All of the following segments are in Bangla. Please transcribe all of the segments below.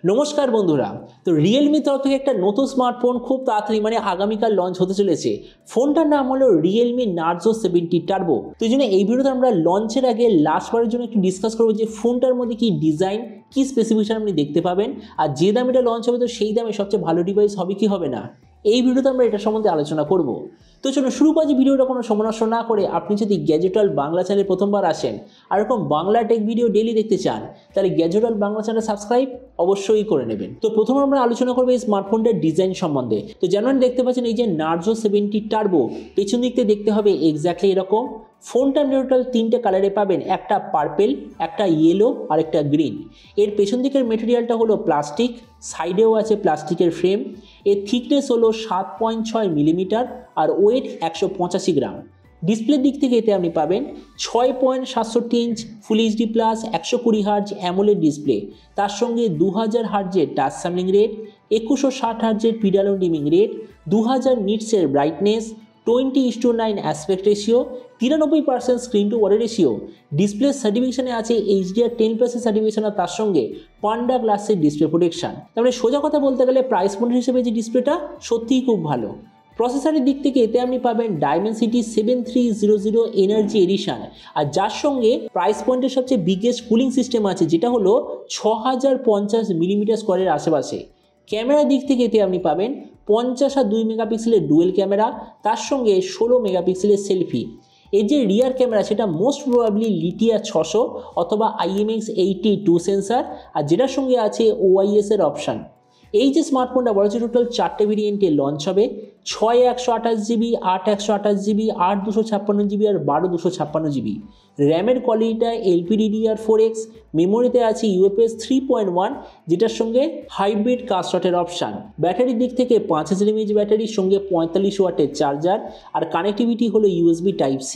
নমস্কার বন্ধুরা। তো রিয়েলমি তরফ থেকে একটা নতুন স্মার্টফোন খুব তাড়াতাড়ি আগামীকাল লঞ্চ হতে চলেছে। ফোনটার নাম হলো রিয়েলমি নার্জো 70 টার্বো। তো এই জন্য এই ভিডিওতে আমরা লঞ্চের আগে লাস্টবারের জন্য একটু ডিসকাস করবো যে ফোনটার মধ্যে কি ডিজাইন, কি স্পেসিফিকেশন আপনি দেখতে পাবেন, আর যে দামে এটা লঞ্চ হবে তো সেই দামে সবচেয়ে ভালো ডিভাইস হবে কি হবে না, এই ভিডিওতে আমরা এটা সম্বন্ধে আলোচনা করব। তো চলো শুরু করা যে ভিডিওটা কোনো সময় নষ্ট না করে, আপনি যদি গ্যাজেটল বাংলা চ্যানেলে প্রথমবার আসেন আর এরকম বাংলা টেক ভিডিও ডেইলি দেখতে চান, তাহলে গ্যাজেটল বাংলা চ্যানেল সাবস্ক্রাইব অবশ্যই করে নেবেন। তো প্রথমে আমরা আলোচনা করবো এই স্মার্টফোনটার ডিজাইন সম্বন্ধে। তো যেমন দেখতে পাচ্ছেন এই যে নার্জো 70 টার্বো, পেছন দিক থেকে দেখতে হবে এক্স্যাক্টলি এরকম। ফোনটা টোটাল তিনটে কালারে পাবেন, একটা পার্পেল, একটা ইয়েলো আর একটা গ্রিন। এর পেছন দিকের মেটেরিয়ালটা হলো প্লাস্টিক, সাইডেও আছে প্লাস্টিকের ফ্রেম। এর থিকনেস হলো 7.6 মিলিমিটার আর ওয়েট 185 গ্রাম। ডিসপ্লের দিক থেকে এতে আপনি পাবেন 6.67 inch full HD plus 120 hertz AMOLED display, তার সঙ্গে 2000 হার্জের টাচ স্যাম্পলিং রেট, 2160 হার্জের পিডালো ডিমিং রেট, 2000 নিটসের brightness, 20:9 aspect ratio, 93% screen to body ratio. Display সার্টিফিকেশনে আছে HDR 10+ সার্টিফিকেশন, আর তার সঙ্গে পান্ডা গ্লাসের ডিসপ্লে প্রোটেকশন। তারপরে সোজা কথা বলতে গেলে প্রাইস পয়েন্ট হিসেবে যে ডিসপ্লেটা সত্যিই খুব ভালো। প্রসেসরের দিক থেকে এতে আপনি পাবেন ডাইমেনসিটি 7300 এনার্জি এডিশন, আর যার সঙ্গে প্রাইস পয়েন্টের সবচেয়ে বিগেস্ট কুলিং সিস্টেম আছে, যেটা হলো 6050 মিলিমিটার স্কোয়ারের আশেপাশে। ক্যামেরার দিক থেকে এতে আপনি পাবেন 50 আর 2 মেগাপিক্সেলের ডুয়েল ক্যামেরা, তার সঙ্গে 16 মেগাপিক্সেলের সেলফি। এর যে রিয়ার ক্যামেরা সেটা মোস্ট প্রবাবলি লিটিয়া 600 অথবা IMX82 সেন্সার, আর যেটার সঙ্গে আছে OIS এর অপশান। এই যে স্মার্টফোনটা বলা হচ্ছে টোটাল 4টে ভেরিয়েন্টে লঞ্চ হবে, 6/128GB, 8/128GB, 8/256GB আর 12/256GB। র্যামের কোয়ালিটিটা LPDDR4X, মেমোরিতে আছে UFS 3.1, যেটার সঙ্গে হাইব্রিড কাস্টটের অপশান। ব্যাটারির দিক থেকে 5000 mAh ব্যাটারির সঙ্গে 45 ওয়াটের চার্জার, আর কানেক্টিভিটি হলো USB Type-C।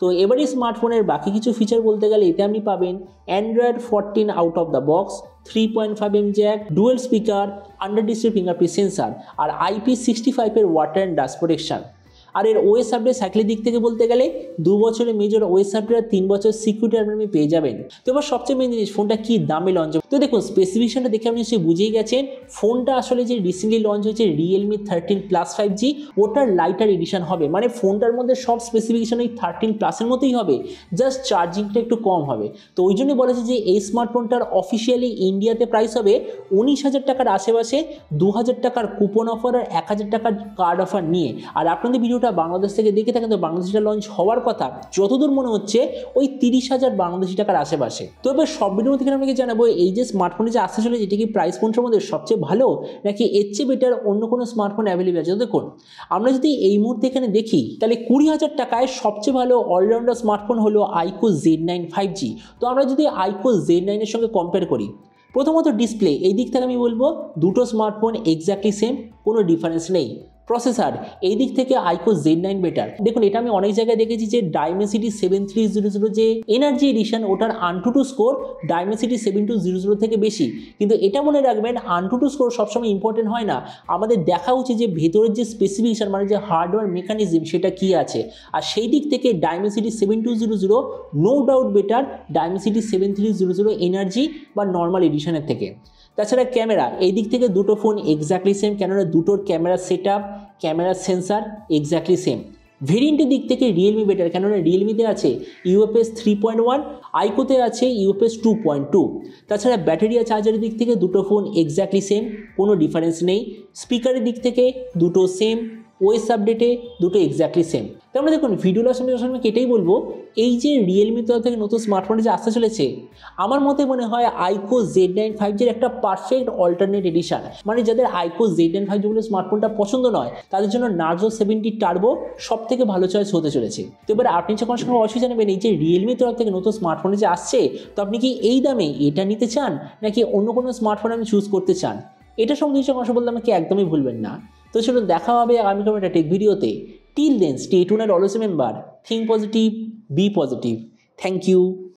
তো এবারে স্মার্টফোনের বাকি কিছু ফিচার বলতে গেলে এতে আপনি পাবেন Android 14 out of the box, 3.5mm jack, dual speaker, under display fingerprint sensor, আর IP65 এর ওয়াটার অ্যান্ড ডাস্ট প্রোটেকশন। আর এর OS আপডেট সাইকেলের দিক থেকে বলতে গেলে 2 বছরের মেজর OS আপডেট আর 3 বছর সিকিউরিটি আপনি পেয়ে যাবেন। তো এবার সবচেয়ে মেন জিনিস, ফোনটা কি দামে লঞ্চ হবে। তো দেখুন স্পেসিফিকেশনটা দেখে আপনি নিশ্চয়ই বুঝেই গেছেন, ফোনটা আসলে যে রিসেন্টলি লঞ্চ হয়েছে রিয়েলমি 13+ 5G, ওটার লাইটার এডিশন হবে। মানে ফোনটার মধ্যে সব স্পেসিফিকেশন ওই 13+এর মতোই হবে, জাস্ট চার্জিংটা একটু কম হবে। তো ওই জন্যই বলেছে যে এই স্মার্টফোনটার অফিসিয়ালি ইন্ডিয়াতে প্রাইস হবে 19,000 টাকার আশেপাশে, 2000 টাকার কুপন অফার আর 1000 টাকার কার্ড অফার নিয়ে। আর আপনাদের ভিডিওটা বাংলাদেশ থেকে দেখে থাকেন, তো বাংলাদেশটা লঞ্চ হওয়ার কথা যতদূর মনে হচ্ছে ওই 30,000 বাংলাদেশি টাকার আশেপাশে। তো এবার সব ভিডিও থেকে আপনাকে জানাবো এই যে স্মার্টফোনে যে আসতে চলেছে এটা কি প্রাইস পয়েন্টের মধ্যে সবচেয়ে ভালো, নাকি এর চেয়ে বেটার অন্য কোনো স্মার্টফোন অ্যাভেলেবল আছে। দেখুন আমরা যদি এই মুহূর্তে এখানে দেখি, তাহলে 20,000 টাকায় সবচেয়ে ভালো অলরাউন্ডার স্মার্টফোন হলো iQOO Z9 5G। তো আমরা যদি iQOO Z9 এর সঙ্গে কম্পেয়ার করি, প্রথমত ডিসপ্লে এই দিক থেকে আমি বলবো দুটো স্মার্টফোন এক্স্যাক্টলি সেম, কোনো ডিফারেন্স নেই। প্রসেসর এই দিক থেকে iQOO Z9 বেটার। দেখুন এটা আমি অনেক জায়গায় দেখেছি যে ডাইমেনসিটি 7300 যে এনার্জি এডিশন, ওটার AnTuTu স্কোর ডাইমেনসিটি 7200 থেকে বেশি। কিন্তু এটা মনে রাখবেন, AnTuTu স্কোর সবসময় ইম্পর্টেন্ট হয় না, আমাদের দেখা উচিত যে ভেতরের যে স্পেসিফিকেশন মানে যে হার্ডওয়্যার মেকানিজম সেটা কি আছে। আর সেই দিক থেকে dimensity 7200 no doubt better dimensity 7300 energy বা নর্মাল এডিশনের থেকে। তাছাড়া ক্যামেরা এই দিক থেকে দুটো ফোন এক্স্যাক্টলি সেম, কেননা দুটোর camera set up, camera sensor exactly same. ভেরিয়েন্টের দিক থেকে রিয়েলমি বেটার, কেননা রিয়েলমিতে আছে UFS 3.1, iQOOতে আছে UFS 2.2। তাছাড়া ব্যাটারি আর চার্জারের দিক থেকে দুটো ফোন এক্স্যাক্টলি সেম, কোনো ডিফারেন্স নেই। স্পিকারের দিক থেকে দুটো সেম, OS আপডেটে দুটো এক্স্যাক্টলি সেম। তো আমরা দেখুন ভিডিওর সঙ্গে এটাই বলবো, এই যে রিয়েলমি তরফ থেকে নতুন স্মার্টফোনে যে আসতে চলেছে, আমার মতে মনে হয় iQOO Z9 5Gর একটা পারফেক্ট অল্টারনেট এডিশন। মানে যাদের iQOO Z9 5G বলে স্মার্টফোনটা পছন্দ নয়, তাদের জন্য নার্জো 70 টার্বো সব থেকে ভালো চয়েস হতে চলেছে। তো এবার আপনি যখন সঙ্গে অবশ্যই জানাবেন এই যে রিয়েলমি তরফ থেকে নতুন স্মার্টফোনে যে আসছে, তো আপনি কি এই দামে এটা নিতে চান, নাকি অন্য কোনো স্মার্টফোন আপনি চুজ করতে চান। এটা সম্বন্ধে কথা বলতে আমাকে একদমই ভুলবেন না। তো চলুন দেখা হবে আগামীকাল একটা টেক ভিডিওতে। Till then stay tuned, always remember, think positive, be positive. Thank you.